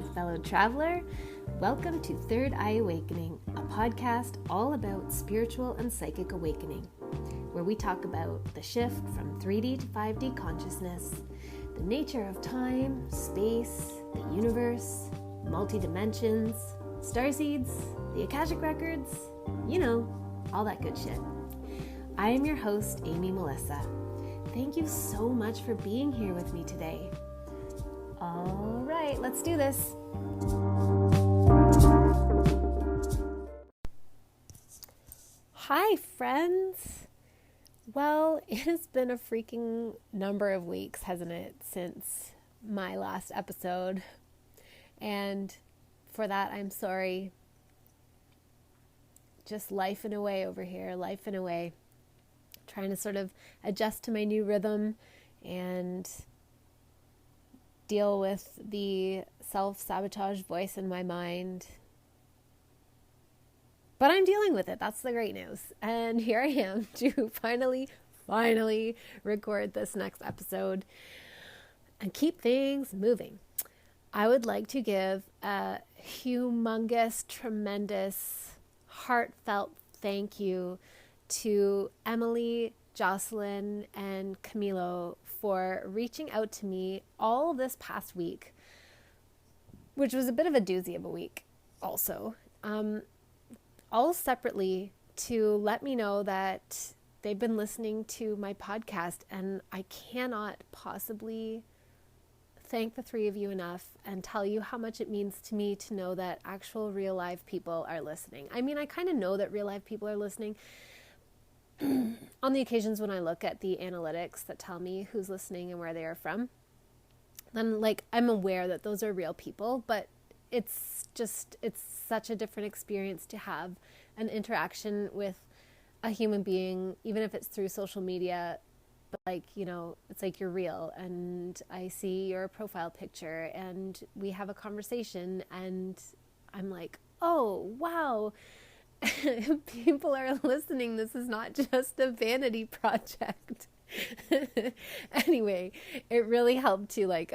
fellow traveler. Welcome to Third Eye Awakening, a podcast all about spiritual and psychic awakening, where we talk about the shift from 3D to 5D consciousness, the nature of time, space, the universe, multi-dimensions, starseeds, the Akashic Records, you know, all that good shit. I am your host, Amy Melissa. Thank you so much for being here with me today. All right, let's do this. Hi, friends. Well, it has been a freaking number of weeks, hasn't it, since my last episode. And for that, I'm sorry. Just lifing away over here, lifing away. Trying to sort of adjust to my new rhythm and deal with the self-sabotage voice in my mind. But I'm dealing with it. That's the great news. And here I am to finally record this next episode and keep things moving. I would like to give a humongous, tremendous, heartfelt thank you to Emily, Jocelyn, and Camilo for reaching out to me all this past week, which was a bit of a doozy of a week also, all separately to let me know that they've been listening to my podcast, and I cannot possibly thank the three of you enough and tell you how much it means to me to know that actual real live people are listening. I mean, I kind of know that real live people are listening on the occasions when I look at the analytics that tell me who's listening and where they are from. Then, I'm aware that those are real people, but it's such a different experience to have an interaction with a human being, even if it's through social media. But it's like you're real, and I see your profile picture and we have a conversation, and I'm like, oh, wow. People are listening. This is not just a vanity project. Anyway, it really helped to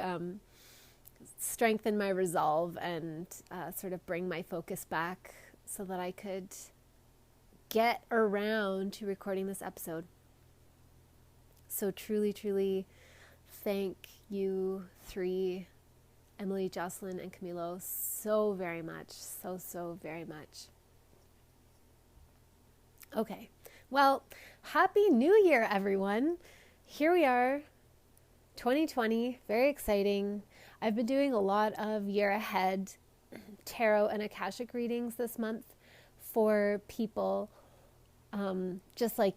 strengthen my resolve and sort of bring my focus back so that I could get around to recording this episode. So truly thank you three, Emily, Jocelyn, and Camilo, so very much. So very much. Okay, well, Happy New Year, everyone. Here we are, 2020, very exciting. I've been doing a lot of year ahead tarot and Akashic readings this month for people, just sort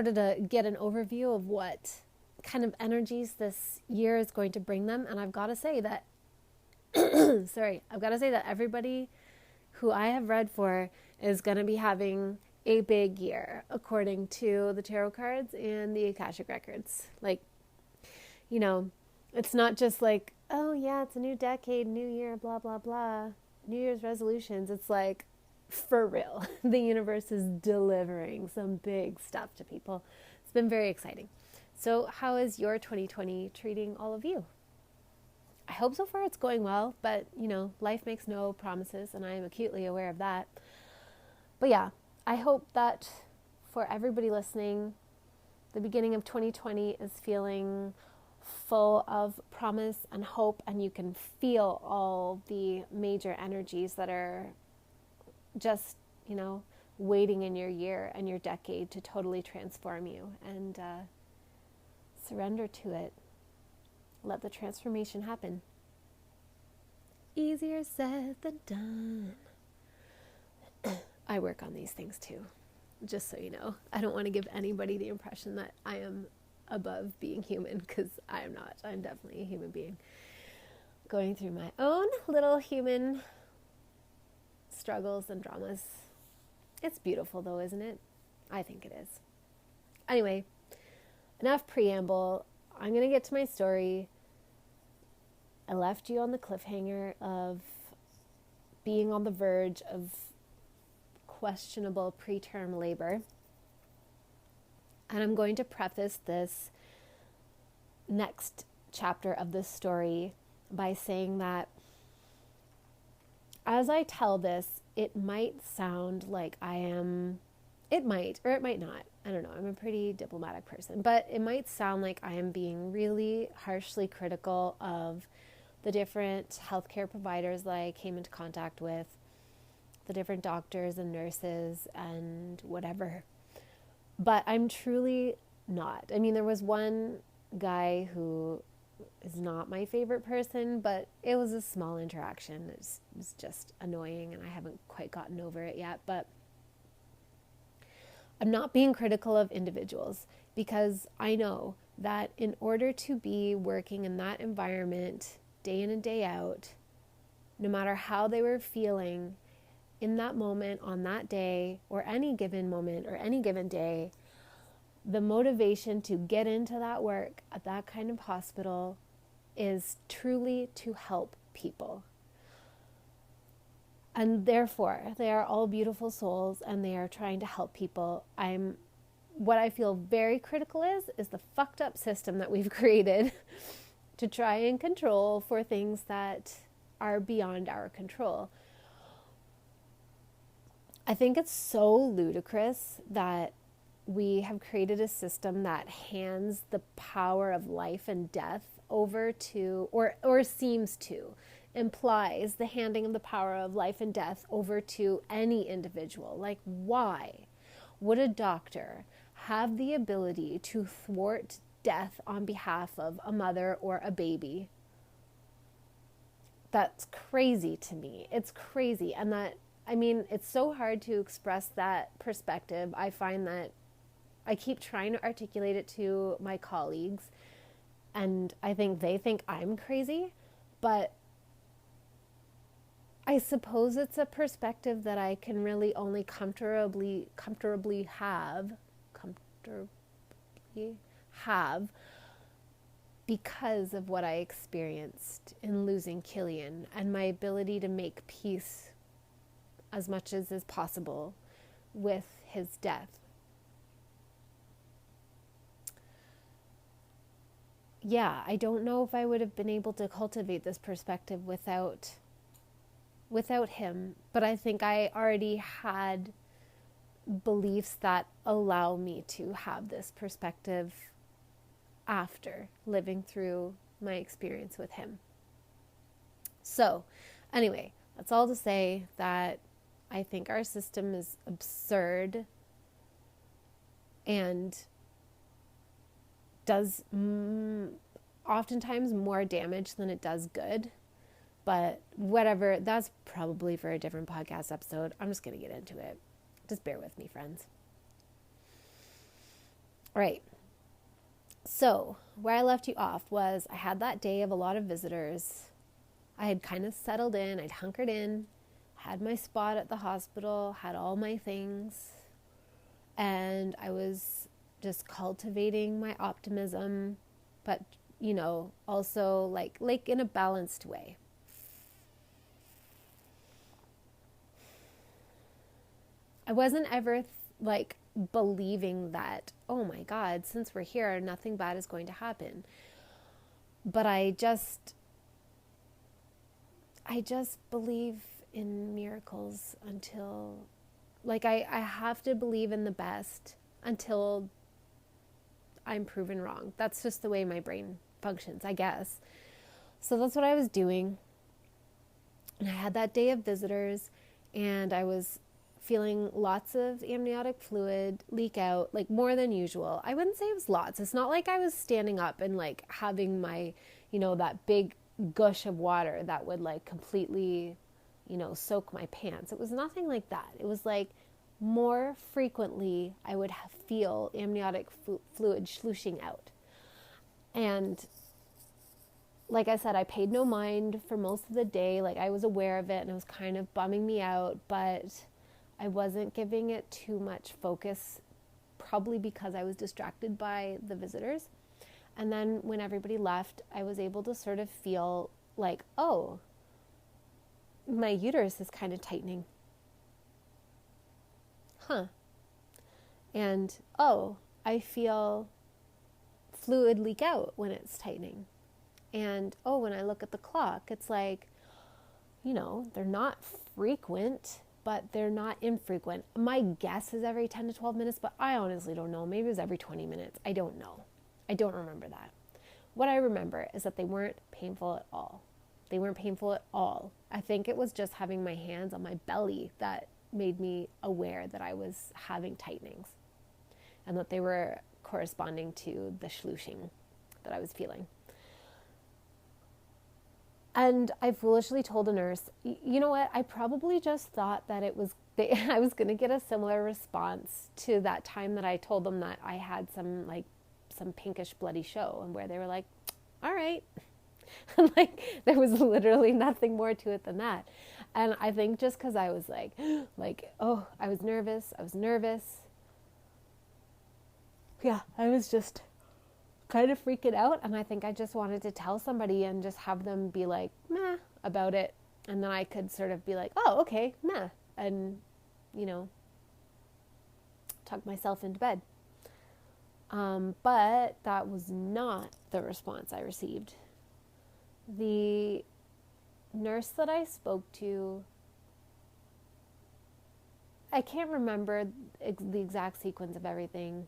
of to get an overview of what kind of energies this year is going to bring them. And I've got to say that, everybody who I have read for is going to be having a big year, according to the tarot cards and the Akashic Records. It's not just oh yeah, it's a new decade, new year, blah, blah, blah, New Year's resolutions. It's for real. The universe is delivering some big stuff to people. It's been very exciting. So how is your 2020 treating all of you? I hope so far it's going well, but life makes no promises, and I am acutely aware of that. But yeah, I hope that for everybody listening, the beginning of 2020 is feeling full of promise and hope, and you can feel all the major energies that are just, waiting in your year and your decade to totally transform you, and surrender to it. Let the transformation happen. Easier said than done. I work on these things too, just so you know. I don't want to give anybody the impression that I am above being human, because I am not. I'm definitely a human being going through my own little human struggles and dramas. It's beautiful though, isn't it? I think it is. Anyway, enough preamble. I'm going to get to my story. I left you on the cliffhanger of being on the verge of questionable preterm labor. And I'm going to preface this next chapter of this story by saying that as I tell this, it might sound like it might, or it might not. I don't know. I'm a pretty diplomatic person, but it might sound like I am being really harshly critical of the different healthcare providers that I came into contact with, the different doctors and nurses and whatever. But I'm truly not. I mean, there was one guy who is not my favorite person, but it was a small interaction. It was just annoying, and I haven't quite gotten over it yet. But I'm not being critical of individuals, because I know that in order to be working in that environment day in and day out, no matter how they were feeling in that moment, on that day, or any given moment or any given day, the motivation to get into that work at that kind of hospital is truly to help people. And therefore, they are all beautiful souls, and they are trying to help people. What I feel very critical is the fucked up system that we've created to try and control for things that are beyond our control. I think it's so ludicrous that we have created a system that hands the power of life and death over to, or seems to, implies the handing of the power of life and death over to any individual. Like, why would a doctor have the ability to thwart death on behalf of a mother or a baby? That's crazy to me. It's crazy. And it's so hard to express that perspective. I find that I keep trying to articulate it to my colleagues, and I think they think I'm crazy, but I suppose it's a perspective that I can really only comfortably have because of what I experienced in losing Cillian, and my ability to make peace as much as is possible with his death. Yeah, I don't know if I would have been able to cultivate this perspective without him, but I think I already had beliefs that allow me to have this perspective after living through my experience with him. So, anyway, that's all to say that I think our system is absurd and does oftentimes more damage than it does good. But whatever, that's probably for a different podcast episode. I'm just going to get into it. Just bear with me, friends. All right. So where I left you off was I had that day of a lot of visitors. I had kind of settled in. I'd hunkered in, had my spot at the hospital, had all my things. And I was just cultivating my optimism, but, also like in a balanced way. I wasn't ever believing that, oh my God, since we're here, nothing bad is going to happen. But I just believe in miracles until, I have to believe in the best until I'm proven wrong. That's just the way my brain functions, I guess. So that's what I was doing. And I had that day of visitors, and I was feeling lots of amniotic fluid leak out, more than usual. I wouldn't say it was lots. It's not like I was standing up and having my, that big gush of water that would completely, soak my pants. It was nothing like that. It was more frequently I would feel amniotic fluid slooshing out. And like I said, I paid no mind for most of the day. I was aware of it, and it was kind of bumming me out, but I wasn't giving it too much focus, probably because I was distracted by the visitors. And then when everybody left, I was able to sort of feel oh, my uterus is kind of tightening. And, oh, I feel fluid leak out when it's tightening. And, oh, when I look at the clock, it's they're not frequent, but they're not infrequent. My guess is every 10 to 12 minutes, but I honestly don't know. Maybe it was every 20 minutes. I don't know. I don't remember that. What I remember is that they weren't painful at all. They weren't painful at all. I think it was just having my hands on my belly that made me aware that I was having tightenings and that they were corresponding to the schlushing that I was feeling. And I foolishly told a nurse, you know what? I probably just thought that I was going to get a similar response to that time that I told them that I had some pinkish bloody show, and where they were like, all right. Like, there was literally nothing more to it than that. And I think just because I was like, oh, I was nervous. Yeah, I was just kind of freaking out, and I think I just wanted to tell somebody and just have them be like, meh, about it, and then I could sort of be like, oh, okay, meh, and, tuck myself into bed. But that was not the response I received. The nurse that I spoke to, I can't remember the exact sequence of everything,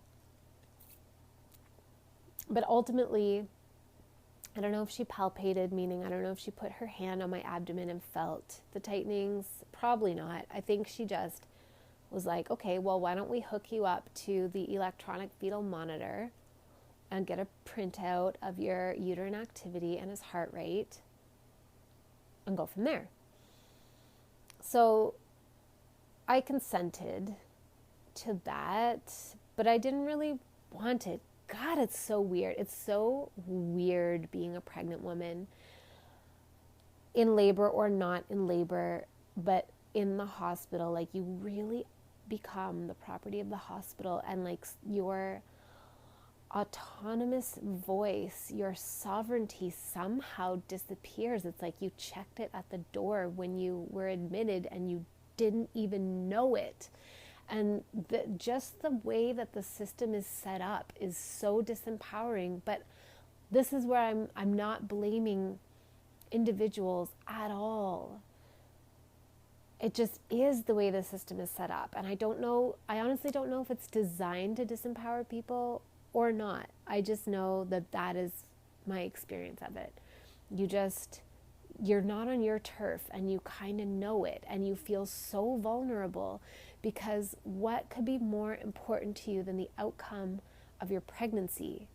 but ultimately, I don't know if she palpated, meaning I don't know if she put her hand on my abdomen and felt the tightenings. Probably not. I think she just was like, okay, well, why don't we hook you up to the electronic fetal monitor and get a printout of your uterine activity and his heart rate and go from there. So I consented to that, but I didn't really want it. God, it's so weird. It's so weird being a pregnant woman in labor or not in labor, but in the hospital. Like, you really become the property of the hospital, and like your autonomous voice, your sovereignty somehow disappears. It's like you checked it at the door when you were admitted and you didn't even know it. And just the way that the system is set up is so disempowering. But this is where I'm not blaming individuals at all. It just is the way the system is set up. And I honestly don't know if it's designed to disempower people or not. I just know that that is my experience of it. You're not on your turf, and you kind of know it, and you feel so vulnerable, because what could be more important to you than the outcome of your pregnancy?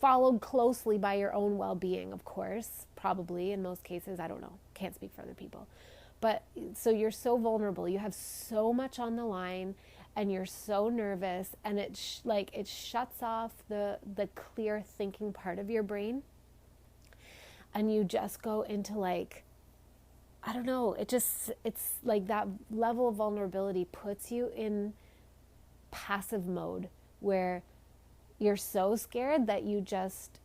Followed closely by your own well-being, of course, probably in most cases. I don't know, can't speak for other people. But so you're so vulnerable, you have so much on the line, and you're so nervous, and it shuts off the clear thinking part of your brain, and you just go into like, I don't know, it's like that level of vulnerability puts you in passive mode, where you're so scared that you just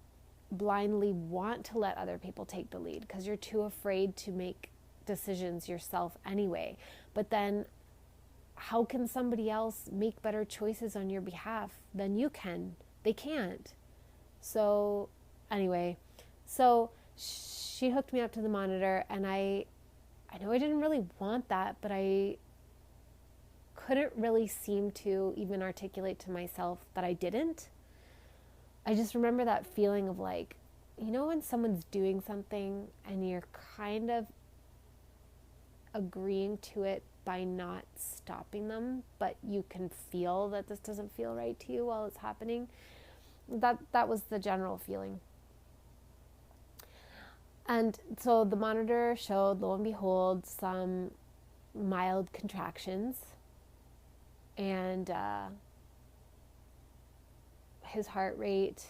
blindly want to let other people take the lead because you're too afraid to make decisions yourself anyway. But then how can somebody else make better choices on your behalf than you can? They can't. So anyway, so she hooked me up to the monitor, and I know I didn't really want that, but I couldn't really seem to even articulate to myself that I didn't. I just remember that feeling of like, when someone's doing something and you're kind of agreeing to it by not stopping them, but you can feel that this doesn't feel right to you while it's happening. That was the general feeling. And so the monitor showed, lo and behold, some mild contractions, and his heart rate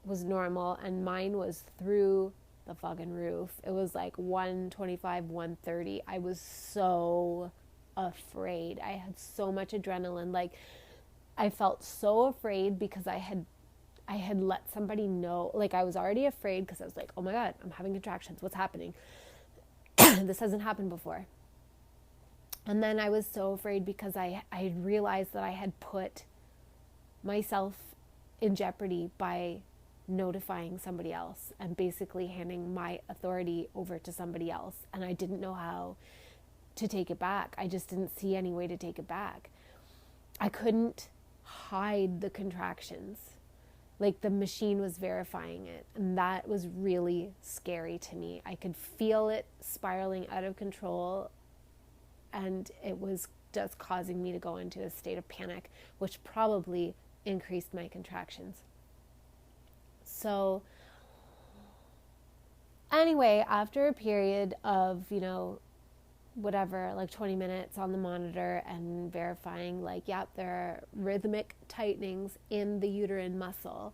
was normal, and mine was through the fucking roof. It was like 125, 130. I was so afraid. I had so much adrenaline. Like, I felt so afraid because I had let somebody know. Like, I was already afraid because I was like, oh my God, I'm having contractions. What's happening? This hasn't happened before. And then I was so afraid because I realized that I had put myself in jeopardy by notifying somebody else and basically handing my authority over to somebody else. And I didn't know how to take it back. I just didn't see any way to take it back. I couldn't hide the contractions. Like, the machine was verifying it. And that was really scary to me. I could feel it spiraling out of control. And it was just causing me to go into a state of panic, which probably increased my contractions. So anyway, after a period of, whatever, like 20 minutes on the monitor and verifying, like, yep, there are rhythmic tightenings in the uterine muscle,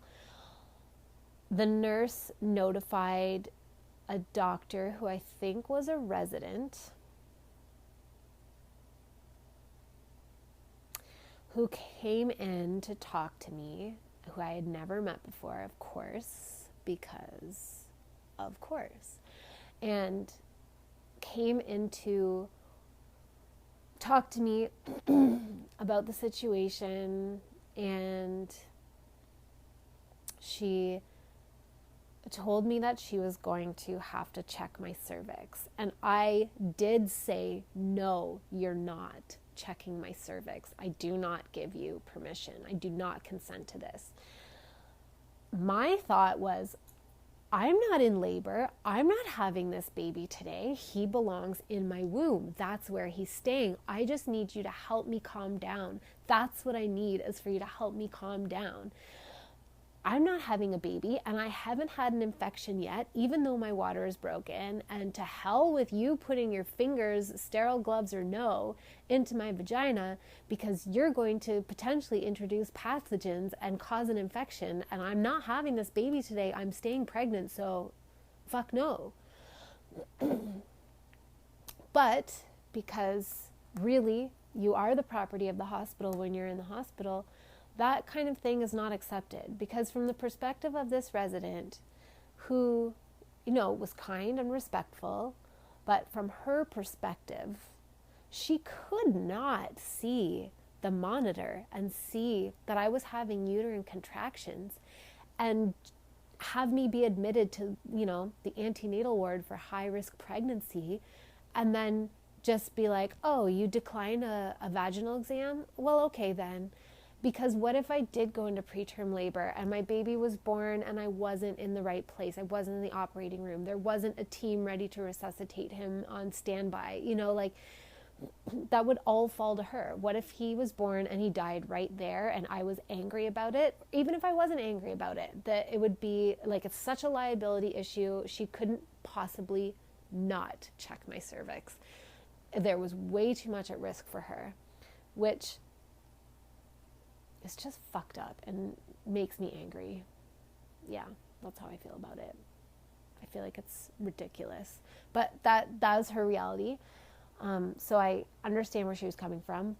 the nurse notified a doctor who I think was a resident, who came in to talk to me, who I had never met before, of course, because of course, and came in to talk to me about the situation. And she told me that she was going to have to check my cervix. And I did say, no, you're not checking my cervix. I do not give you permission. I do not consent to this. My thought was, I'm not in labor. I'm not having this baby today. He belongs in my womb. That's where he's staying. I just need you to help me calm down. That's what I need, is for you to help me calm down. I'm not having a baby, and I haven't had an infection yet, even though my water is broken. And to hell with you putting your fingers, sterile gloves or no, into my vagina, because you're going to potentially introduce pathogens and cause an infection. And I'm not having this baby today. I'm staying pregnant, so fuck no. But because really you are the property of the hospital when you're in the hospital, that kind of thing is not accepted. Because from the perspective of this resident, who, was kind and respectful, but from her perspective, she could not see the monitor and see that I was having uterine contractions and have me be admitted to, the antenatal ward for high-risk pregnancy, and then just be like, oh, you decline a vaginal exam? Well, okay then. Because what if I did go into preterm labor and my baby was born and I wasn't in the right place? I wasn't in the operating room. There wasn't a team ready to resuscitate him on standby. That would all fall to her. What if he was born and he died right there and I was angry about it? Even if I wasn't angry about it, that it would be like, it's such a liability issue. She couldn't possibly not check my cervix. There was way too much at risk for her, which it's just fucked up and makes me angry. Yeah, that's how I feel about it. I feel like it's ridiculous. But that's her reality. So I understand where she was coming from,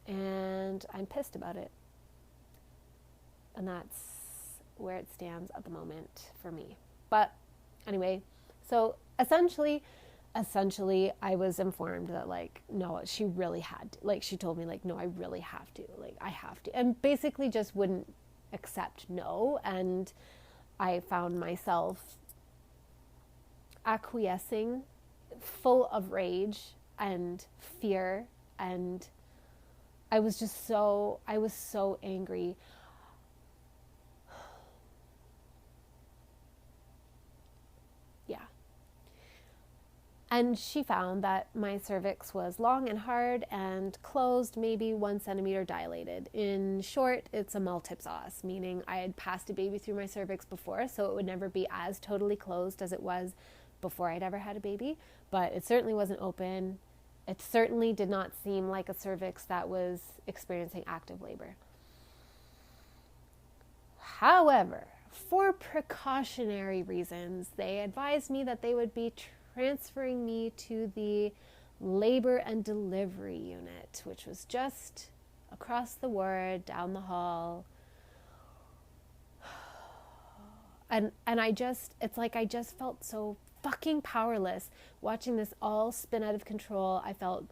and I'm pissed about it. And that's where it stands at the moment for me. But anyway, so essentially I was informed that, like, no, she really had to. Like, she told me, like, no, I really have to. Like, I have to. And basically just wouldn't accept no. And I found myself acquiescing, full of rage and fear. And I was so angry. And she found that my cervix was long and hard and closed, maybe 1 centimeter dilated. In short, it's a multipsos, meaning I had passed a baby through my cervix before, so it would never be as totally closed as it was before I'd ever had a baby. But it certainly wasn't open. It certainly did not seem like a cervix that was experiencing active labor. However, for precautionary reasons, they advised me that they would be transferring me to the labor and delivery unit, which was just across the ward, down the hall. And I just felt so fucking powerless watching this all spin out of control. I felt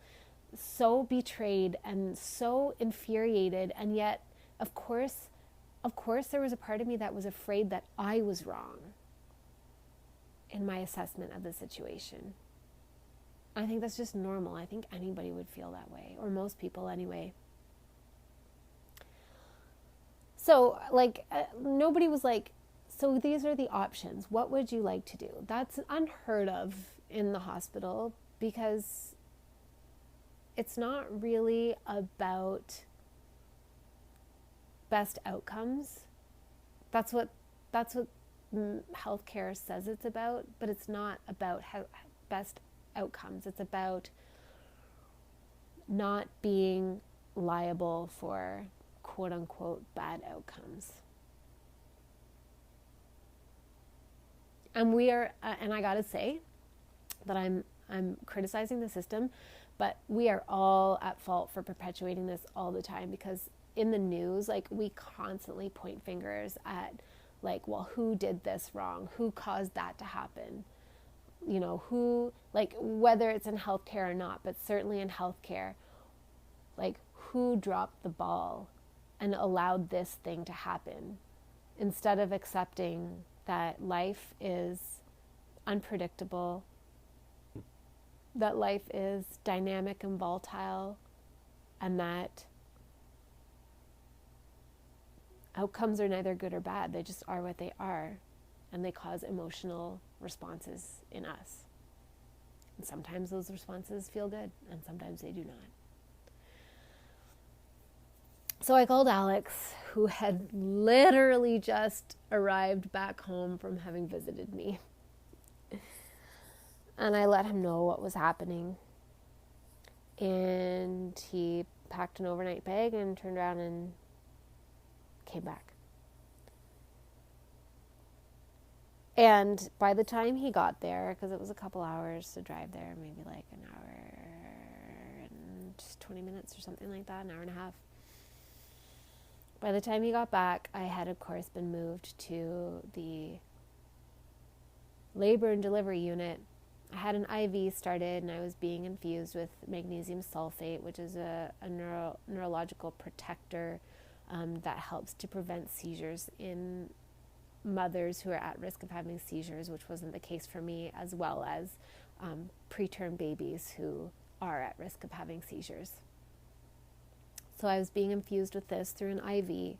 so betrayed and so infuriated. And yet, of course, of course, there was a part of me that was afraid that I was wrong in my assessment of the situation. I think that's just normal. I think anybody would feel that way, or most people anyway. So, nobody was like, so these are the options. What would you like to do? That's unheard of in the hospital, because it's not really about best outcomes. That's what healthcare says it's about, but it's not about best outcomes. It's about not being liable for quote unquote bad outcomes. And we are, and I gotta say that I'm criticizing the system, but we are all at fault for perpetuating this all the time, because in the news, we constantly point fingers at, well, who did this wrong? Who caused that to happen? Who, whether it's in healthcare or not, but certainly in healthcare, who dropped the ball and allowed this thing to happen, instead of accepting that life is unpredictable, that life is dynamic and volatile, and that outcomes are neither good or bad. They just are what they are, and they cause emotional responses in us. And sometimes those responses feel good, and sometimes they do not. So I called Alex, who had literally just arrived back home from having visited me. And I let him know what was happening. And he packed an overnight bag and turned around and came back. And by the time he got there, because it was a couple hours to drive there, maybe an hour and 20 minutes or something like that, an hour and a half. By the time he got back, I had, of course, been moved to the labor and delivery unit. I had an IV started, and I was being infused with magnesium sulfate, which is a neurological protector that helps to prevent seizures in mothers who are at risk of having seizures, which wasn't the case for me, as well as preterm babies who are at risk of having seizures. So I was being infused with this through an IV,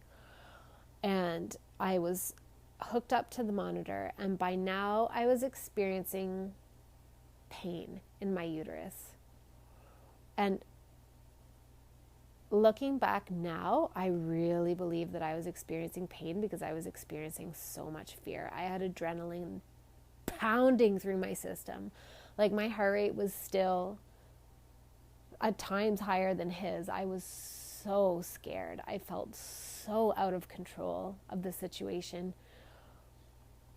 and I was hooked up to the monitor, and by now I was experiencing pain in my uterus. And looking back now, I really believe that I was experiencing pain because I was experiencing so much fear. I had adrenaline pounding through my system. My heart rate was still at times higher than his. I was so scared. I felt so out of control of the situation.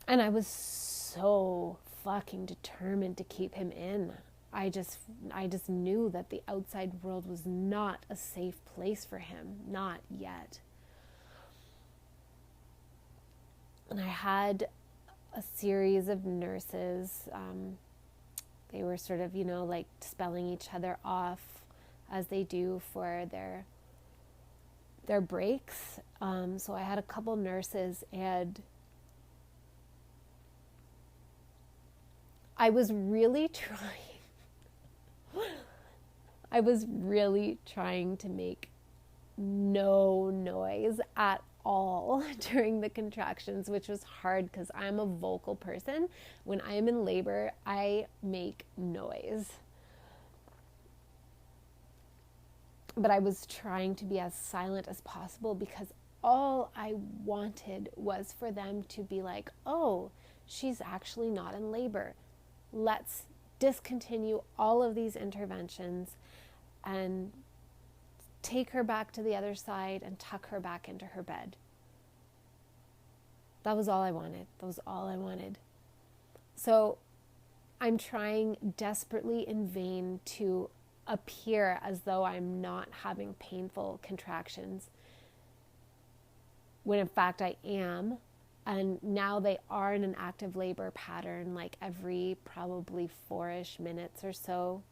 And I was so fucking determined to keep him in. I just knew that the outside world was not a safe place for him. Not yet. And I had a series of nurses. They were sort of, spelling each other off as they do for their breaks. So I had a couple nurses, and I was really trying to make no noise at all during the contractions, which was hard because I'm a vocal person. When I am in labor, I make noise. But I was trying to be as silent as possible because all I wanted was for them to be like, oh, she's actually not in labor. Let's discontinue all of these interventions and take her back to the other side and tuck her back into her bed. That was all I wanted. So I'm trying desperately in vain to appear as though I'm not having painful contractions, when in fact I am. And now they are in an active labor pattern, every probably 4-ish minutes or so.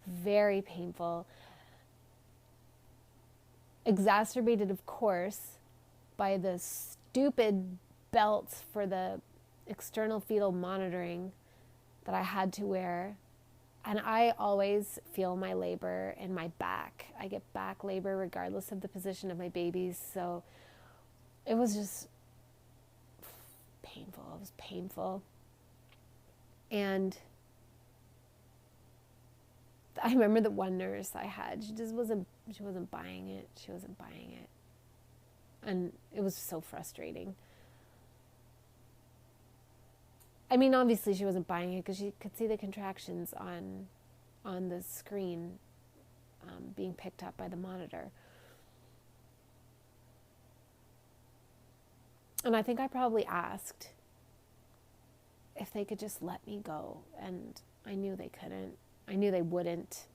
Very painful. Exacerbated, of course, by the stupid belts for the external fetal monitoring that I had to wear. And I always feel my labor in my back. I get back labor regardless of the position of my babies. So it was just painful. It was painful. And I remember the one nurse I had, she wasn't buying it. She wasn't buying it. And it was so frustrating. I mean, obviously she wasn't buying it because she could see the contractions on the screen being picked up by the monitor. And I think I probably asked if they could just let me go. And I knew they couldn't. I knew they wouldn't.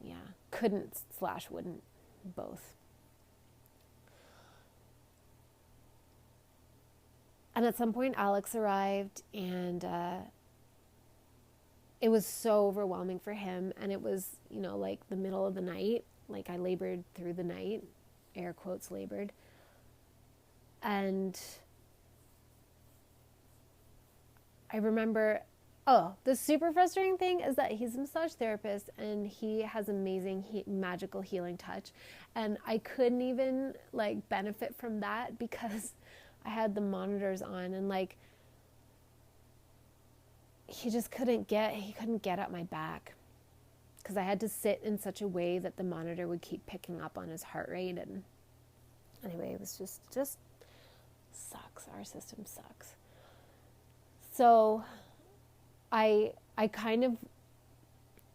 Yeah, couldn't/wouldn't, both. And at some point, Alex arrived, and it was so overwhelming for him. And it was, like the middle of the night. Like I labored through the night, air quotes labored. And I remember, the super frustrating thing is that he's a massage therapist and he has amazing magical healing touch. And I couldn't even benefit from that because I had the monitors on, and he just couldn't get at my back because I had to sit in such a way that the monitor would keep picking up on his heart rate. And anyway, it was just sucks. Our system sucks. So I kind of,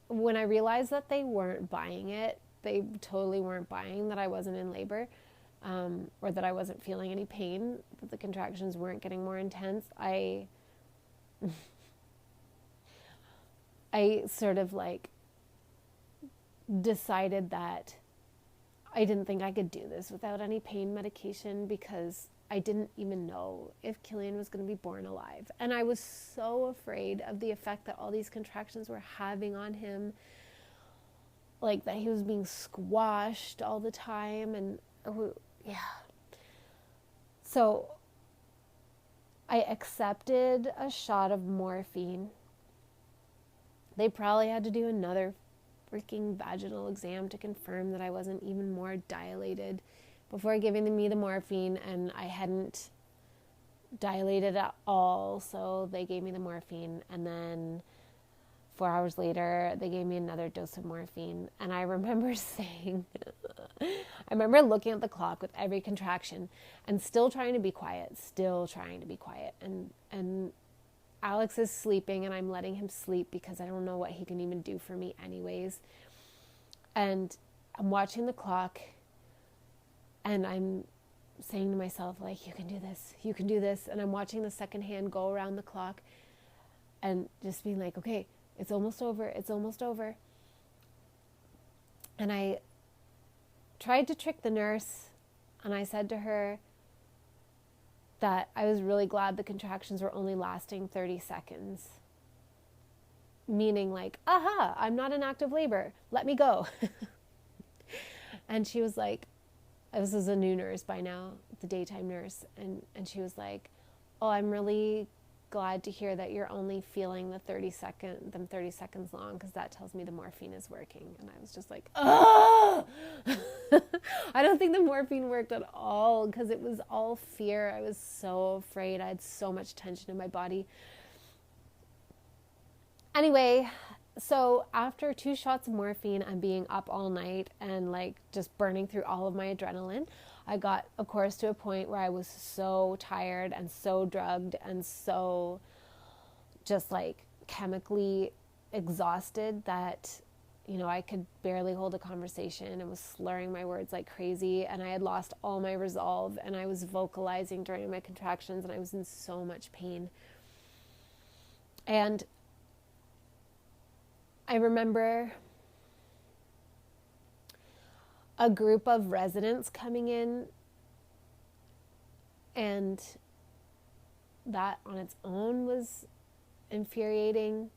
when I realized that they weren't buying it, they totally weren't buying that I wasn't in labor, or that I wasn't feeling any pain, that the contractions weren't getting more intense, I sort of decided that I didn't think I could do this without any pain medication, because I didn't even know if Cillian was going to be born alive. And I was so afraid of the effect that all these contractions were having on him, that he was being squashed all the time. And yeah. So I accepted a shot of morphine. They probably had to do another freaking vaginal exam to confirm that I wasn't even more dilated before giving me the morphine, and I hadn't dilated at all. So they gave me the morphine, and then 4 hours later they gave me another dose of morphine. And I remember saying, I remember looking at the clock with every contraction and still trying to be quiet. And Alex is sleeping, and I'm letting him sleep because I don't know what he can even do for me anyways. And I'm watching the clock, and I'm saying to myself, you can do this. And I'm watching the second hand go around the clock and just being okay, it's almost over. And I tried to trick the nurse, and I said to her that I was really glad the contractions were only lasting 30 seconds. Meaning aha, I'm not in active labor. Let me go. And she was this is a new nurse by now, the daytime nurse. And she was oh, I'm really glad to hear that you're only feeling them 30 seconds long, because that tells me the morphine is working. And I was just oh! I don't think the morphine worked at all, because it was all fear. I was so afraid. I had so much tension in my body. Anyway, so after 2 shots of morphine, I'm being up all night and just burning through all of my adrenaline. I got, of course, to a point where I was so tired and so drugged and so just chemically exhausted that, I could barely hold a conversation and was slurring my words like crazy. And I had lost all my resolve, and I was vocalizing during my contractions, and I was in so much pain. And I remember a group of residents coming in, and that on its own was infuriating.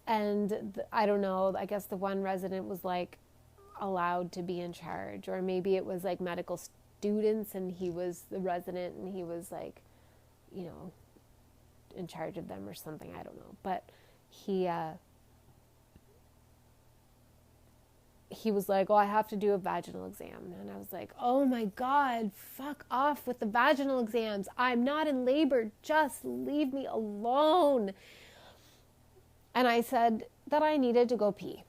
And I don't know, I guess the one resident was allowed to be in charge, or maybe it was like medical students and he was the resident and he was like, you know, in charge of them or something. I don't know. But he was like, oh, I have to do a vaginal exam. And I was like, oh my God, fuck off with the vaginal exams. I'm not in labor. Just leave me alone. And I said that I needed to go pee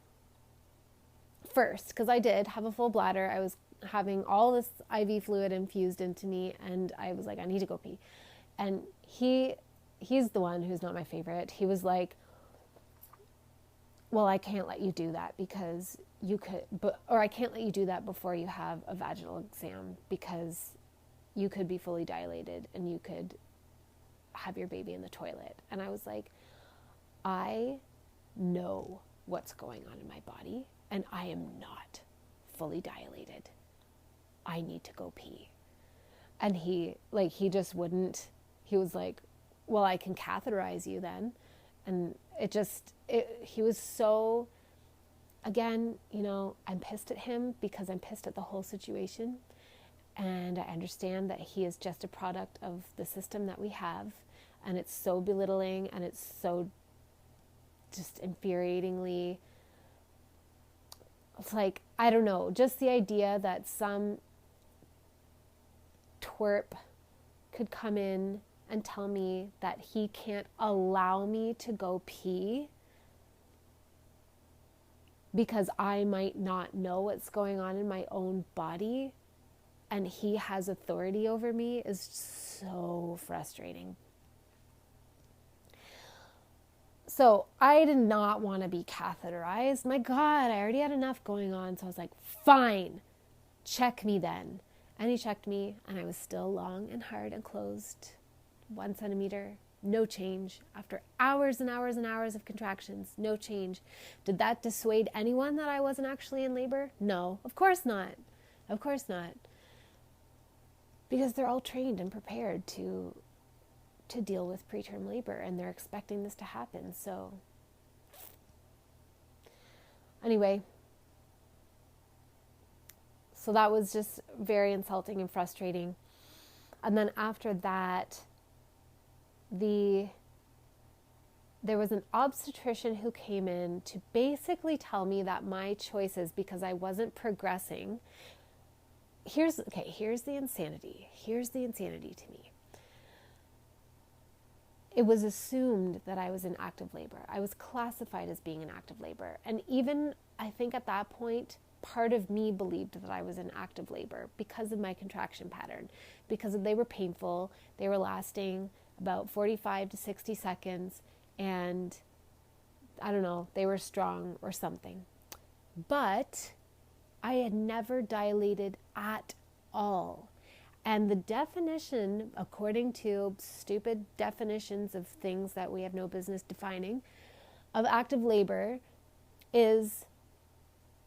first, because I did have a full bladder. I was having all this IV fluid infused into me, and I was like, I need to go pee. And he's the one who's not my favorite. He was like, well, I can't let you do that because you could, or I can't let you do that before you have a vaginal exam because you could be fully dilated and you could have your baby in the toilet. And I was like, I know what's going on in my body and I am not fully dilated. I need to go pee. And he just wouldn't. He was like, well, I can catheterize you then. And he was so, again, you know, I'm pissed at him because I'm pissed at the whole situation. And I understand that he is just a product of the system that we have. And it's so belittling and it's so just infuriatingly, it's like, I don't know, just the idea that some twerp could come in and tell me that he can't allow me to go pee because I might not know what's going on in my own body and he has authority over me is so frustrating. So I did not want to be catheterized. My God, I already had enough going on. So I was like, fine, check me then. And he checked me and I was still long and hard and closed. 1 centimeter, no change. After hours and hours and hours of contractions, no change. Did that dissuade anyone that I wasn't actually in labor? No, of course not. Of course not. Because they're all trained and prepared to deal with preterm labor and they're expecting this to happen. So anyway, so that was just very insulting and frustrating. And then after that, there was an obstetrician who came in to basically tell me that my choices, because I wasn't progressing, here's the insanity. Here's the insanity to me. It was assumed that I was in active labor. I was classified as being in active labor. And even, I think at that point, part of me believed that I was in active labor because of my contraction pattern, because they were painful. They were lasting about 45 to 60 seconds. And I don't know, they were strong or something. But I had never dilated at all. And the definition, according to stupid definitions of things that we have no business defining, of active labor is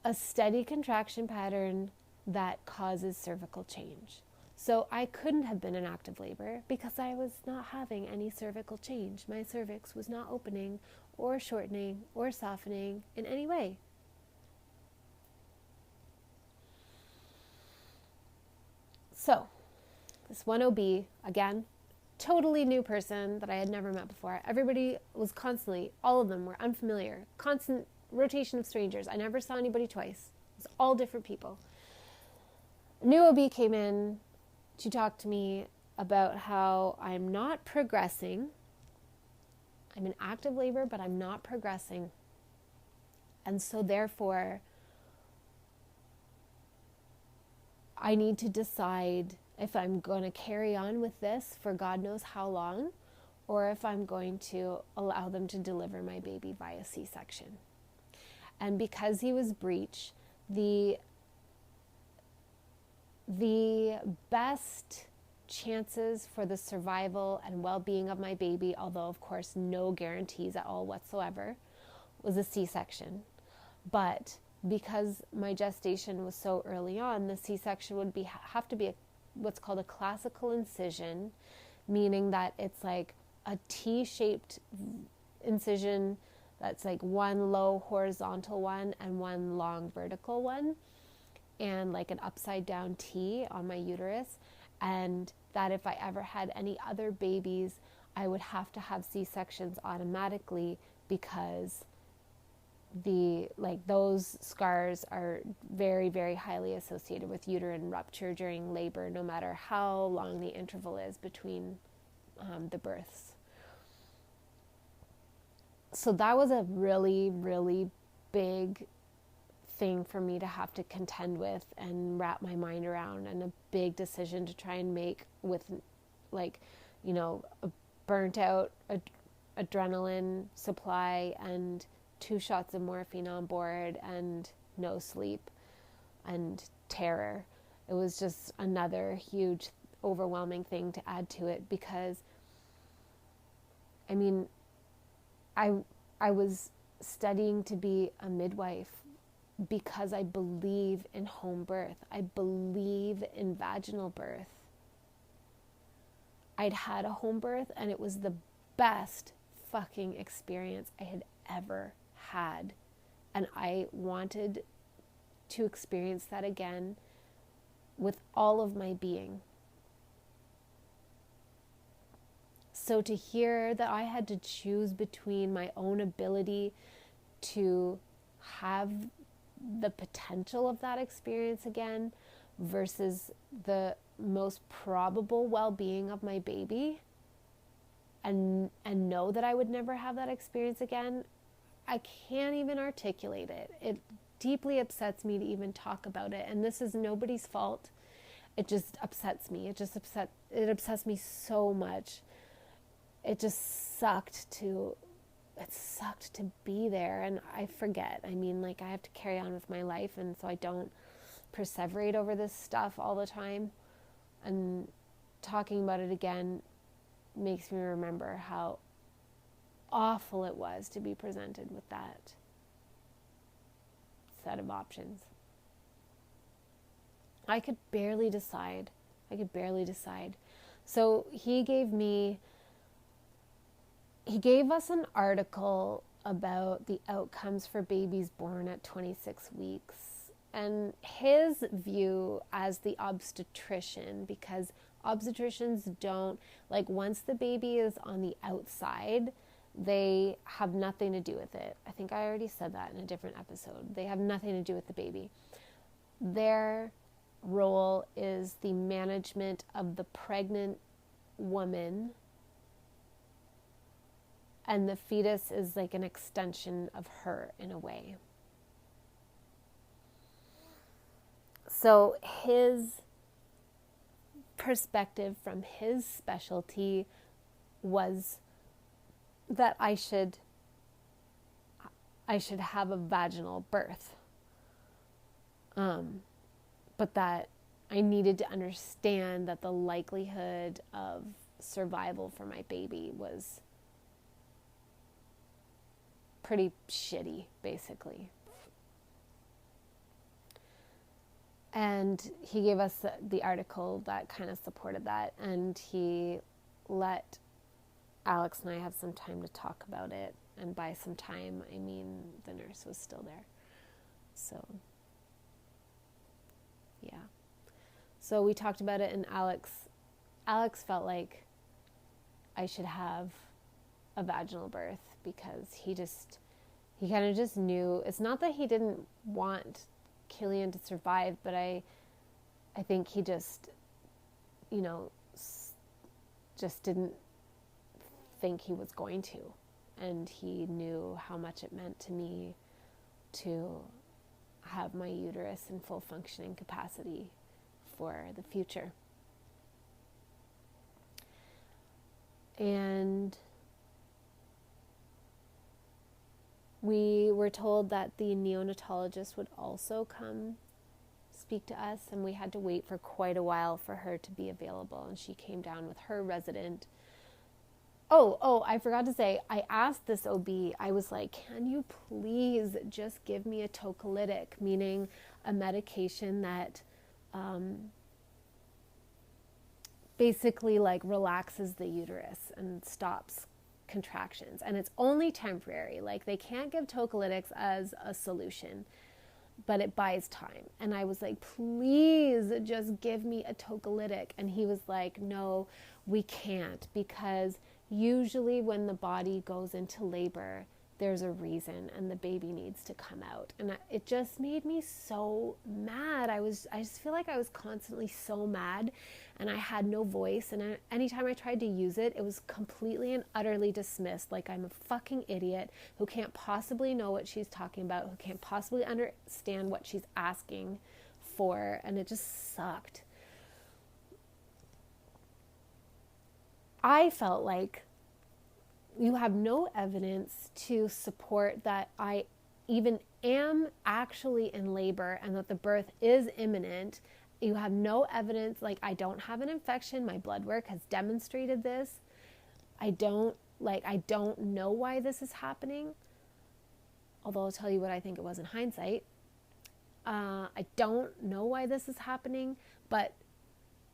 a steady contraction pattern that causes cervical change. So I couldn't have been in active labor because I was not having any cervical change. My cervix was not opening or shortening or softening in any way. So this one OB, again, totally new person that I had never met before. Everybody was constantly, all of them were unfamiliar, constant rotation of strangers. I never saw anybody twice. It was all different people. A new OB came in to talk to me about how I'm not progressing. I'm in active labor, but I'm not progressing. And so therefore, I need to decide if I'm going to carry on with this for God knows how long, or if I'm going to allow them to deliver my baby via C-section. And because he was breech, the best chances for the survival and well-being of my baby, although of course no guarantees at all whatsoever, was a C-section. But because my gestation was so early on, the C-section would have to be what's called a classical incision, meaning that it's like a T-shaped incision that's like one low horizontal one and one long vertical one, and like an upside down T on my uterus. And that if I ever had any other babies, I would have to have C-sections automatically, because those scars are very, very highly associated with uterine rupture during labor, no matter how long the interval is between the births. So that was a really, really big thing for me to have to contend with and wrap my mind around, and a big decision to try and make with, like, you know, a burnt out adrenaline supply and 2 shots of morphine on board and no sleep and terror. It was just another huge, overwhelming thing to add to it, because I mean, I was studying to be a midwife because I believe in home birth. I believe in vaginal birth. I'd had a home birth and it was the best fucking experience I had ever had. And I wanted to experience that again with all of my being. So to hear that I had to choose between my own ability to have the potential of that experience again versus the most probable well-being of my baby, and know that I would never have that experience again, I can't even articulate it. It deeply upsets me to even talk about it, and this is nobody's fault. It just upsets me. It upsets me so much. It just sucked to be there, and I forget. I mean, like, I have to carry on with my life, and so I don't perseverate over this stuff all the time. And talking about it again makes me remember how awful it was to be presented with that set of options. I could barely decide. So he gave us an article about the outcomes for babies born at 26 weeks. And his view as the obstetrician, because obstetricians don't, like, once the baby is on the outside, they have nothing to do with it. I think I already said that in a different episode. They have nothing to do with the baby. Their role is the management of the pregnant woman, and the fetus is like an extension of her in a way. So his perspective from his specialty was that I should have a vaginal birth. But that I needed to understand that the likelihood of survival for my baby was pretty shitty, basically. And he gave us the article that kind of supported that, and he let Alex and I have some time to talk about it. And by some time, I mean the nurse was still there. So, yeah. So we talked about it, and Alex felt like I should have a vaginal birth, because he kind of just knew. It's not that he didn't want Cillian to survive, but I think he just, just didn't think he was going to. And he knew how much it meant to me to have my uterus in full functioning capacity for the future. And we were told that the neonatologist would also come speak to us, and we had to wait for quite a while for her to be available, and she came down with her resident. Oh, I forgot to say, I asked this OB, I was like, can you please just give me a tocolytic, meaning a medication that basically like relaxes the uterus and stops contractions, and it's only temporary. Like, they can't give tocolytics as a solution, but it buys time. And I was like, please just give me a tocolytic. And he was like, no, we can't, because usually when the body goes into labor, there's a reason, and the baby needs to come out. And it just made me so mad. I just feel like I was constantly so mad, and I had no voice. And anytime I tried to use it, it was completely and utterly dismissed. Like I'm a fucking idiot who can't possibly know what she's talking about, who can't possibly understand what she's asking for. And it just sucked. I felt like you have no evidence to support that I even am actually in labor and that the birth is imminent. You have no evidence, like I don't have an infection. My blood work has demonstrated this. I don't know why this is happening. Although I'll tell you what I think it was in hindsight. I don't know why this is happening, but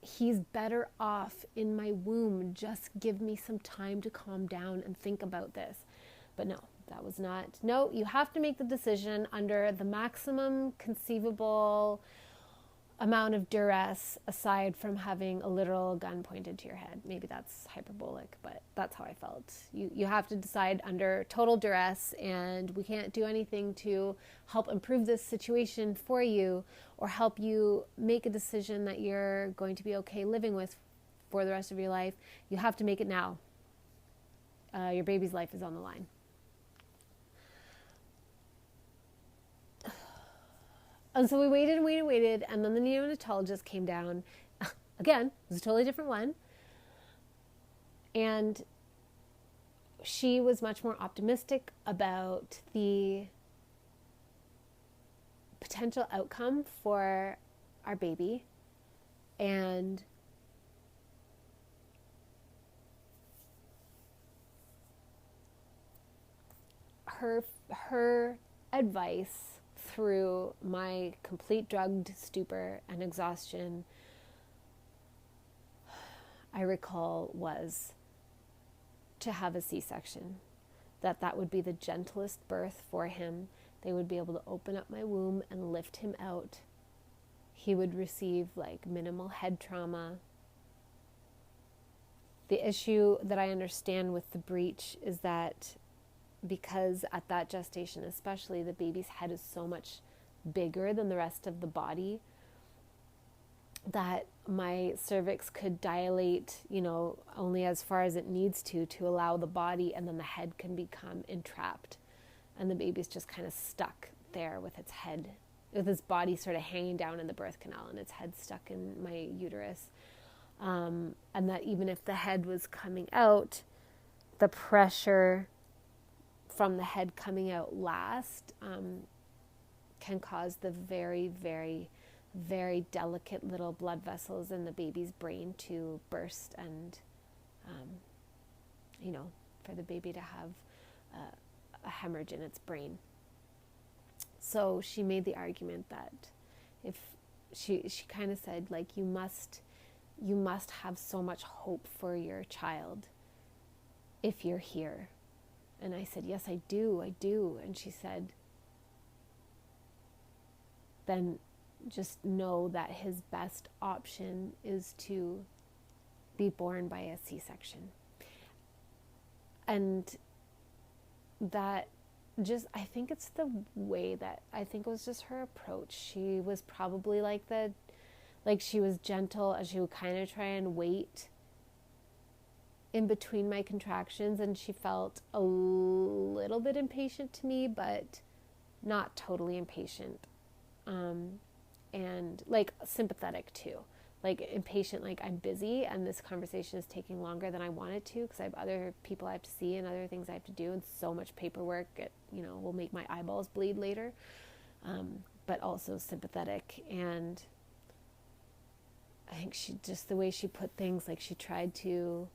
he's better off in my womb. Just give me some time to calm down and think about this. But no, that was not. No, you have to make the decision under the maximum conceivable amount of duress, aside from having a literal gun pointed to your head. Maybe that's hyperbolic, but that's how I felt. You have to decide under total duress, and we can't do anything to help improve this situation for you or help you make a decision that you're going to be okay living with for the rest of your life. You have to make it now. Your baby's life is on the line. And so we waited, and then the neonatologist came down. Again, it was a totally different one. And she was much more optimistic about the potential outcome for our baby. And her advice through my complete drugged stupor and exhaustion, I recall, was to have a C-section. That would be the gentlest birth for him. They would be able to open up my womb and lift him out. He would receive like minimal head trauma. The issue that I understand with the breech is that because at that gestation especially, the baby's head is so much bigger than the rest of the body, that my cervix could dilate, only as far as it needs to allow the body, and then the head can become entrapped. And the baby's just kind of stuck there with its head, with its body sort of hanging down in the birth canal and its head stuck in my uterus. And that even if the head was coming out, the pressure from the head coming out last can cause the very, very, very delicate little blood vessels in the baby's brain to burst and, for the baby to have a hemorrhage in its brain. So she made the argument that if she kind of said, like, you must have so much hope for your child if you're here. And I said, yes, I do. And she said, then just know that his best option is to be born by a C-section. And that just, I think it's the way that, I think it was just her approach. She was probably she was gentle, and she would kind of try and wait in between my contractions, and she felt a little bit impatient to me, but not totally impatient. And sympathetic too. Impatient, I'm busy and this conversation is taking longer than I want it to because I have other people I have to see and other things I have to do and so much paperwork, it, will make my eyeballs bleed later. But also sympathetic. And I think she, just the way she put things, she tried to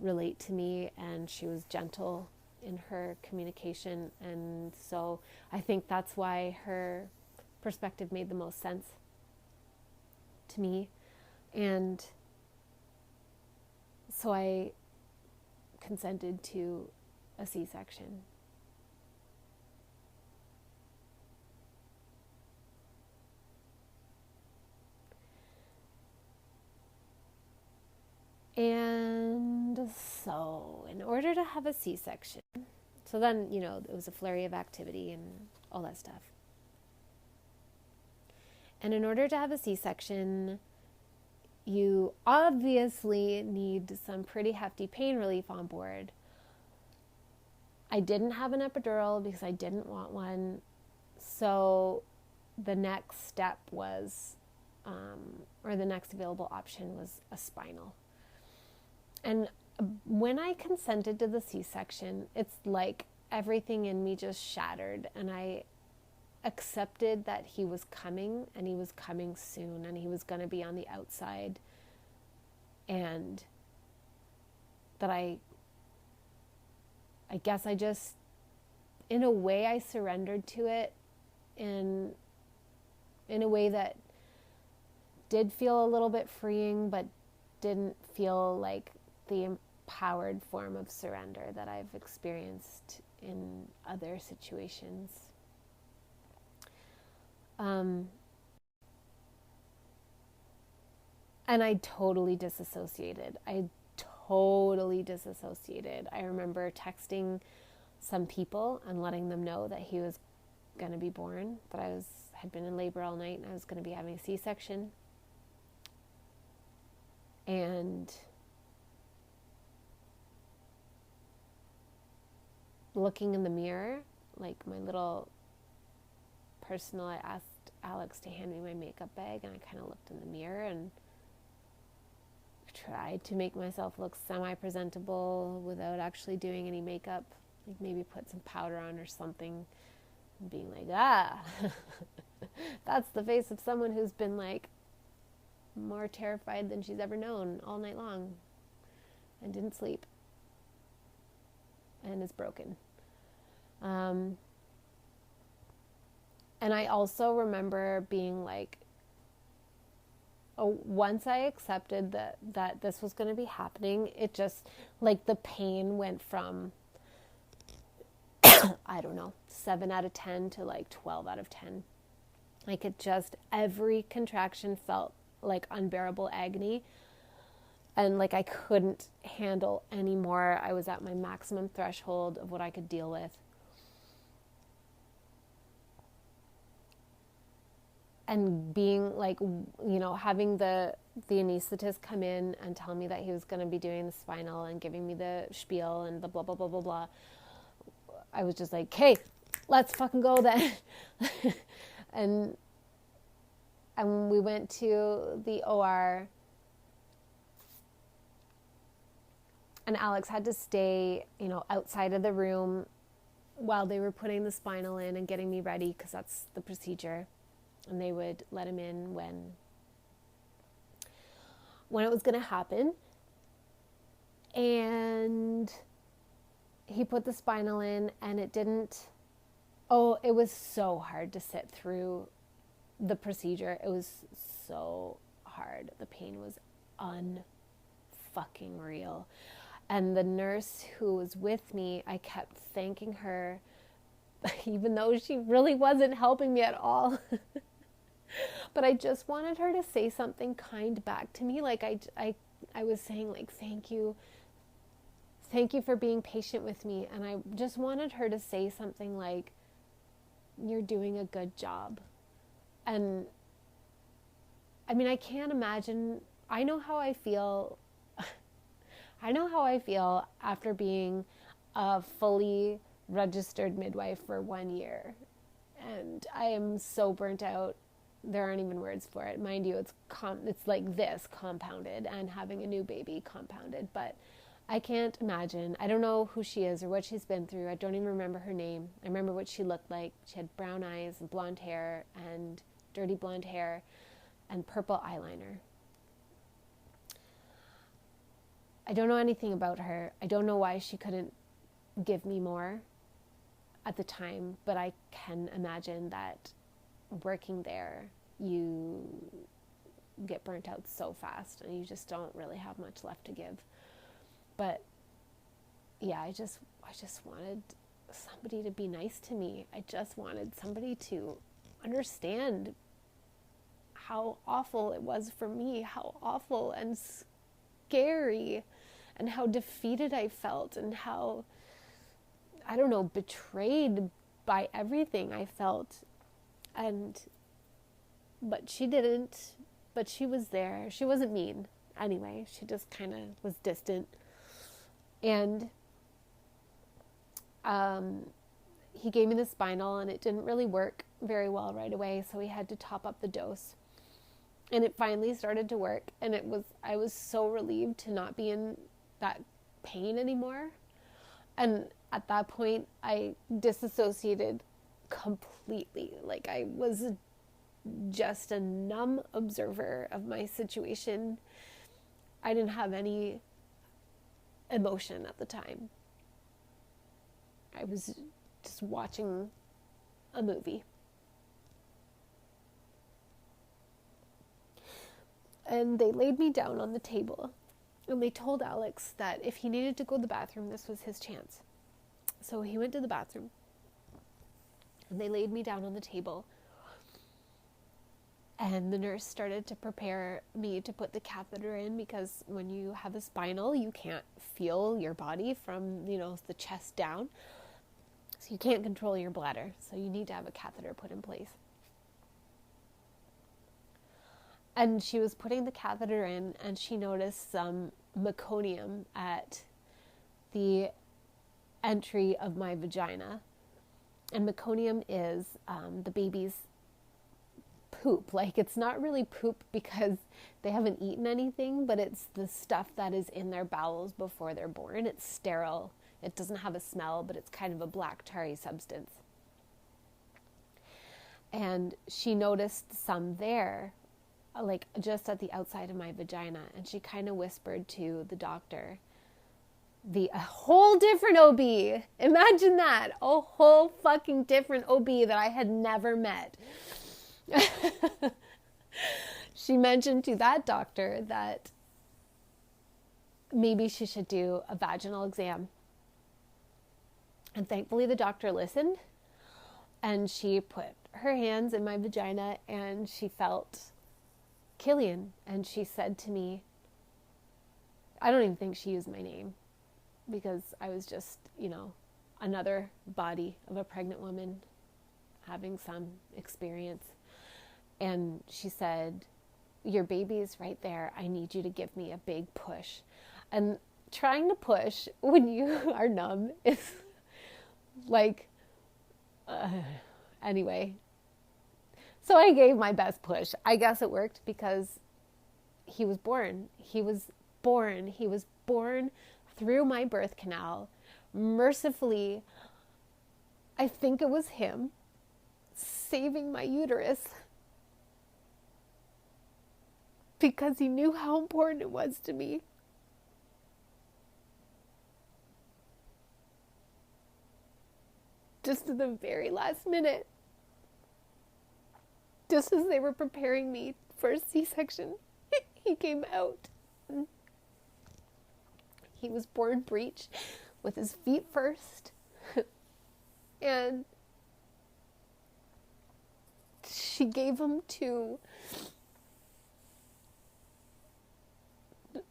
relate to me, and she was gentle in her communication. And so I think that's why her perspective made the most sense to me. And so I consented to a C-section. And so, in order to have a C-section, so then, it was a flurry of activity and all that stuff. And in order to have a C-section, you obviously need some pretty hefty pain relief on board. I didn't have an epidural because I didn't want one. So the next step was, or the next available option was a spinal. And when I consented to the C-section, it's like everything in me just shattered, and I accepted that he was coming, and he was coming soon, and he was going to be on the outside, and that I guess I just, in a way, I surrendered to it in a way that did feel a little bit freeing, but didn't feel like the empowered form of surrender that I've experienced in other situations. And I totally disassociated. I remember texting some people and letting them know that he was going to be born, that I had been in labor all night and I was going to be having a C-section. And looking in the mirror, like my little personal, I asked Alex to hand me my makeup bag, and I kind of looked in the mirror and tried to make myself look semi-presentable without actually doing any makeup, like maybe put some powder on or something, and being like, that's the face of someone who's been like more terrified than she's ever known all night long and didn't sleep and is broken. And I also remember being like, once I accepted that this was going to be happening, it just, like, the pain went from, I don't know, 7 out of 10 to like 12 out of 10. Like, it just, every contraction felt like unbearable agony. And like I couldn't handle anymore. I was at my maximum threshold of what I could deal with. And being like, having the anesthetist come in and tell me that he was going to be doing the spinal and giving me the spiel and the blah, blah, blah, blah, blah. I was just like, hey, let's fucking go then. and we went to the OR, and Alex had to stay, outside of the room while they were putting the spinal in and getting me ready, because that's the procedure. And they would let him in when it was going to happen. And he put the spinal in, and it was so hard to sit through the procedure. It was so hard. The pain was unfucking real. And the nurse who was with me, I kept thanking her, even though she really wasn't helping me at all. But I just wanted her to say something kind back to me. Like I was saying, like, thank you for being patient with me. And I just wanted her to say something like, you're doing a good job. And I mean, I can't imagine, I know how I feel after being a fully registered midwife for 1 year. And I am so burnt out. There aren't even words for it. Mind you, it's like this compounded, and having a new baby compounded. But I can't imagine. I don't know who she is or what she's been through. I don't even remember her name. I remember what she looked like. She had brown eyes and blonde hair and dirty blonde hair and purple eyeliner. I don't know anything about her. I don't know why she couldn't give me more at the time, but I can imagine that working there, you get burnt out so fast and you just don't really have much left to give. But yeah, I just wanted somebody to be nice to me. I just wanted somebody to understand how awful it was for me, how awful and scary, and how defeated I felt, and how, I don't know, betrayed by everything I felt. But she didn't, but she was there. She wasn't mean anyway. She just kind of was distant. And he gave me the spinal, and it didn't really work very well right away, so we had to top up the dose. And it finally started to work, and I was so relieved to not be in that pain anymore. And at that point, I disassociated completely. Like, I was just a numb observer of my situation. I didn't have any emotion at the time. I was just watching a movie. And they laid me down on the table, and they told Alex that if he needed to go to the bathroom, this was his chance. So he went to the bathroom, and they laid me down on the table, and the nurse started to prepare me to put the catheter in, because when you have a spinal, you can't feel your body from, the chest down. So you can't control your bladder. So you need to have a catheter put in place. And she was putting the catheter in, and she noticed some meconium at the entry of my vagina. And meconium is the baby's poop. Like, it's not really poop because they haven't eaten anything, but it's the stuff that is in their bowels before they're born. It's sterile. It doesn't have a smell, but it's kind of a black tarry substance. And she noticed some there, like just at the outside of my vagina, and she kind of whispered to the doctor, a whole different OB. Imagine that, a whole fucking different OB that I had never met. She mentioned to that doctor that maybe she should do a vaginal exam. And thankfully the doctor listened, and she put her hands in my vagina, and she felt Cillian, and she said to me, I don't even think she used my name, because I was just, another body of a pregnant woman having some experience. And she said, your baby is right there. I need you to give me a big push. And trying to push when you are numb is like, anyway. So I gave my best push. I guess it worked because he was born. He was born through my birth canal. Mercifully, I think it was him saving my uterus, because he knew how important it was to me. Just at the very last minute, just as they were preparing me for a C-section, he came out. He was born breech with his feet first. And she gave him to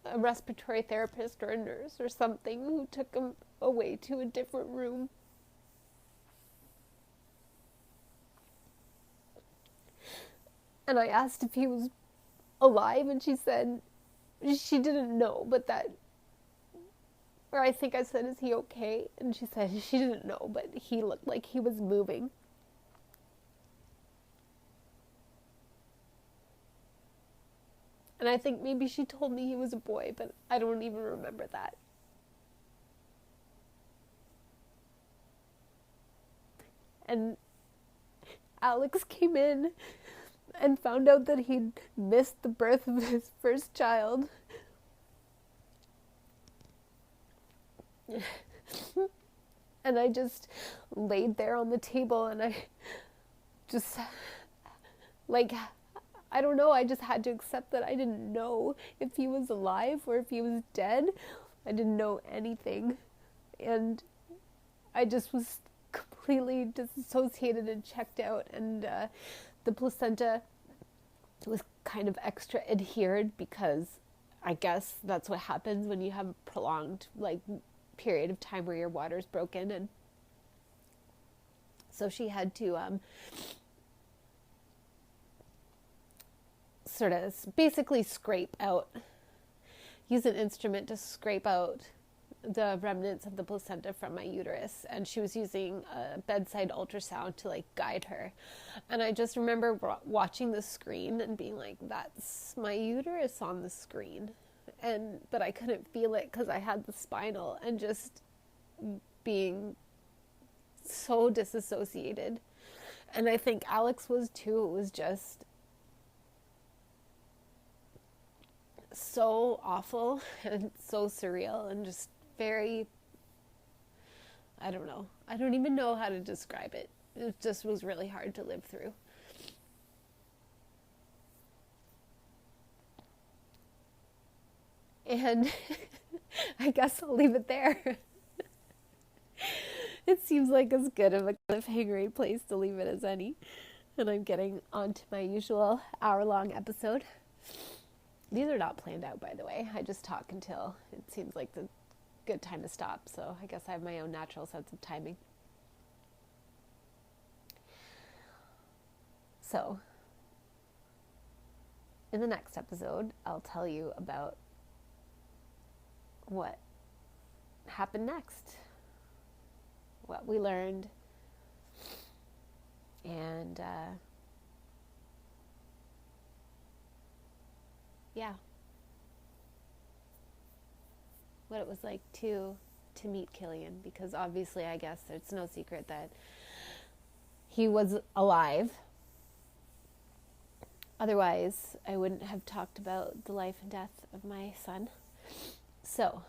a respiratory therapist or a nurse or something, who took him away to a different room. And I asked if he was alive, and she said she didn't know, but that, or I think I said, is he okay? And she said she didn't know, but he looked like he was moving. And I think maybe she told me he was a boy, but I don't even remember that. And Alex came in and found out that he'd missed the birth of his first child. And I just laid there on the table, and I just, I don't know, I just had to accept that I didn't know if he was alive or if he was dead. I didn't know anything. And I just was completely disassociated and checked out, and the placenta was kind of extra adhered because I guess that's what happens when you have a prolonged period of time where your water's broken. And so she had to sort of basically use an instrument to scrape out the remnants of the placenta from my uterus. And she was using a bedside ultrasound to guide her. And I just remember watching the screen and being like, that's my uterus on the screen. But I couldn't feel it because I had the spinal, and just being so disassociated. And I think Alex was too. It was just so awful and so surreal and just very, I don't know. I don't even know how to describe it. It just was really hard to live through. And I guess I'll leave it there. It seems like as good of a cliffhangery place to leave it as any. And I'm getting on to my usual hour-long episode. These are not planned out, by the way. I just talk until it seems like the good time to stop. So I guess I have my own natural sense of timing. So in the next episode, I'll tell you about what happened next, what we learned, and what it was like to meet Cillian, because obviously I guess it's no secret that he was alive. Otherwise, I wouldn't have talked about the life and death of my son. So,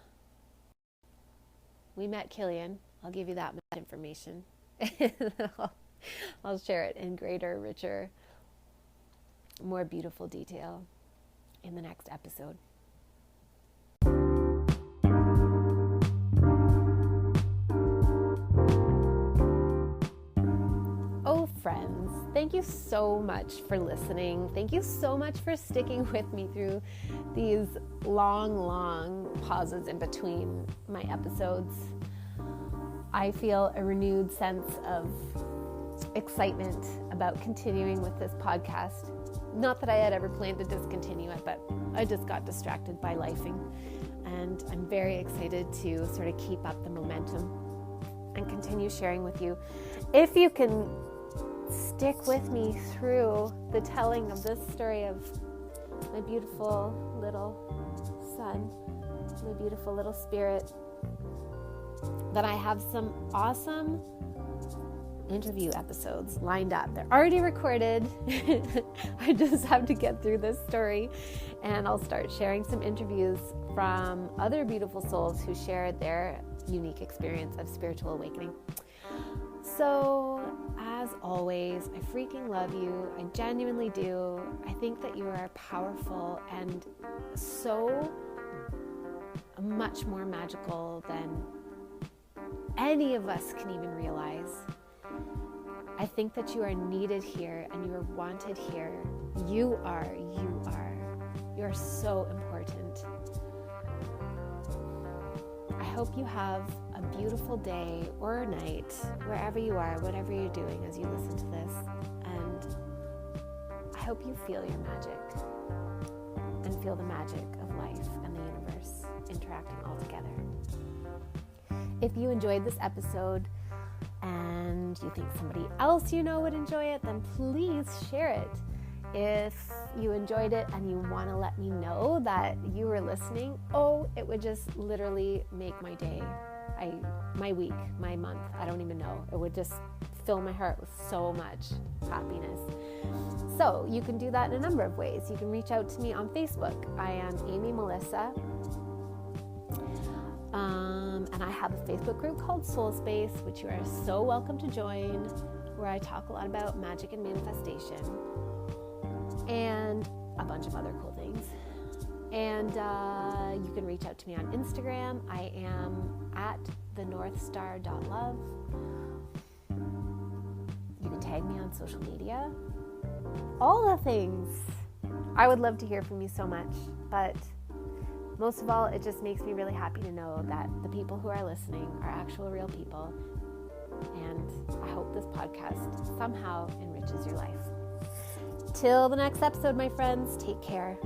we met Cillian. I'll give you that much information. I'll share it in greater, richer, more beautiful detail in the next episode. Oh, friends, thank you so much for listening. Thank you so much for sticking with me through these long pauses in between my episodes. I feel a renewed sense of excitement about continuing with this podcast. Not that I had ever planned to discontinue it, but I just got distracted by lifing. And I'm very excited to sort of keep up the momentum and continue sharing with you. If you can stick with me through the telling of this story of my beautiful little son, my beautiful little spirit, that I have some awesome interview episodes lined up. They're already recorded. I just have to get through this story, and I'll start sharing some interviews from other beautiful souls who share their unique experience of spiritual awakening. So, as always, I freaking love you. I genuinely do. I think that you are powerful and so much more magical than any of us can even realize. I think that you are needed here and you are wanted here. You are so important. I hope you have a beautiful day or night, wherever you are, whatever you're doing as you listen to this. And I hope you feel your magic and feel the magic of life and the universe interacting all together. If you enjoyed this episode and you think somebody else you know would enjoy it, then please share it. If you enjoyed it and you want to let me know that you were listening, it would just literally make my day, my week, my month. I don't even know. It would just fill my heart with so much happiness. So you can do that in a number of ways. You can reach out to me on Facebook. I am Amy Melissa. And I have a Facebook group called Soul Space, which you are so welcome to join, where I talk a lot about magic and manifestation and a bunch of other cool things. And you can reach out to me on Instagram. I am at thenorthstar.love. You can tag me on social media. All the things. I would love to hear from you so much, but most of all, it just makes me really happy to know that the people who are listening are actual real people, and I hope this podcast somehow enriches your life. Till the next episode, my friends, take care.